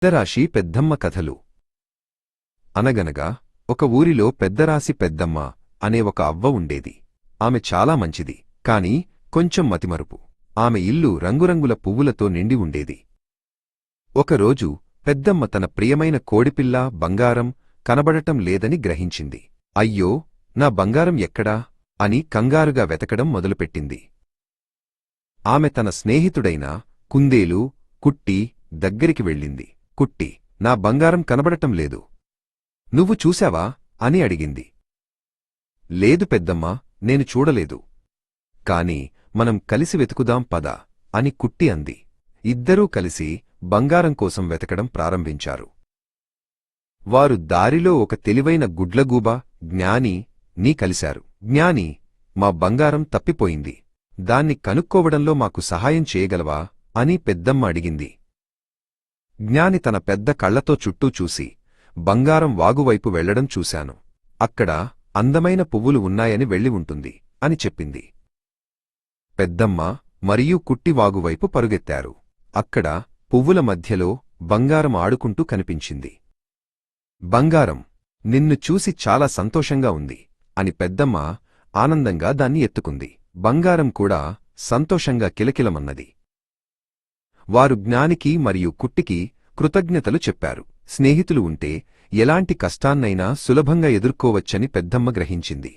పెద్దరాశి పెద్దమ్మ కథలు. అనగనగా ఒక ఊరిలో పెద్దరాశి పెద్దమ్మ అనే ఒక అవ్వ ఉండేది. ఆమె చాలా మంచిది, కాని కొంచెం మతిమరుపు. ఆమె ఇల్లు రంగురంగుల పువ్వులతో నిండి ఉండేది. ఒకరోజు పెద్దమ్మ తన ప్రియమైన కోడిపిల్ల బంగారం కనబడటం లేదని గ్రహించింది. అయ్యో, నా బంగారం ఎక్కడా అని కంగారుగా వెతకడం మొదలుపెట్టింది. ఆమె తన స్నేహితుడైన కుందేలు కుట్టి దగ్గరికి వెళ్ళింది. కుట్టి, నా బంగారం కనబడటం లేదు, నువ్వు చూశావా అని అడిగింది. లేదు పెద్దమ్మా, నేను చూడలేదు. కాని మనం కలిసి వెతుకుదాం పద అని కుట్టి అంది. ఇద్దరూ కలిసి బంగారం కోసం వెతకడం ప్రారంభించారు. వారు దారిలో ఒక తెలివైన గుడ్లగూబ జ్ఞాని కలిశారు. జ్ఞాని, మా బంగారం తప్పిపోయింది, దాన్ని కనుక్కోవడంలో మాకు సహాయం చేయగలవా అని పెద్దమ్మ అడిగింది. జ్ఞాని తన పెద్ద కళ్లతో చుట్టూ చూసి, బంగారం వాగువైపు వెళ్లడం చూశాను, అక్కడ అందమైన పువ్వులు ఉన్నాయని వెళ్ళి ఉంటుంది అని చెప్పింది. పెద్దమ్మ మరియు కుట్టి వాగువైపు పరుగెత్తారు. అక్కడ పువ్వుల మధ్యలో బంగారం ఆడుకుంటూ కనిపించింది. బంగారం, నిన్ను చూసి చాలా సంతోషంగా ఉంది అని పెద్దమ్మ ఆనందంగా దాన్ని ఎత్తుకుంది. బంగారం కూడా సంతోషంగా కిలకిలమన్నది. వారు జ్ఞానికి మరియు కుట్టికి కృతజ్ఞతలు చెప్పారు. స్నేహితులు ఉంటే ఎలాంటి కష్టాన్నైనా సులభంగా ఎదుర్కోవచ్చని పెద్దమ్మ గ్రహించింది.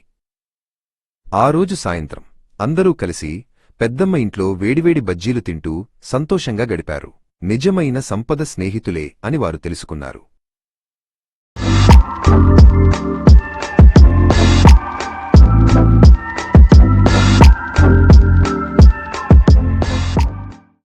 ఆ రోజు సాయంత్రం అందరూ కలిసి పెద్దమ్మ ఇంట్లో వేడివేడి బజ్జీలు తింటూ సంతోషంగా గడిపారు. నిజమైన సంపద స్నేహితులే అని వారు తెలుసుకున్నారు.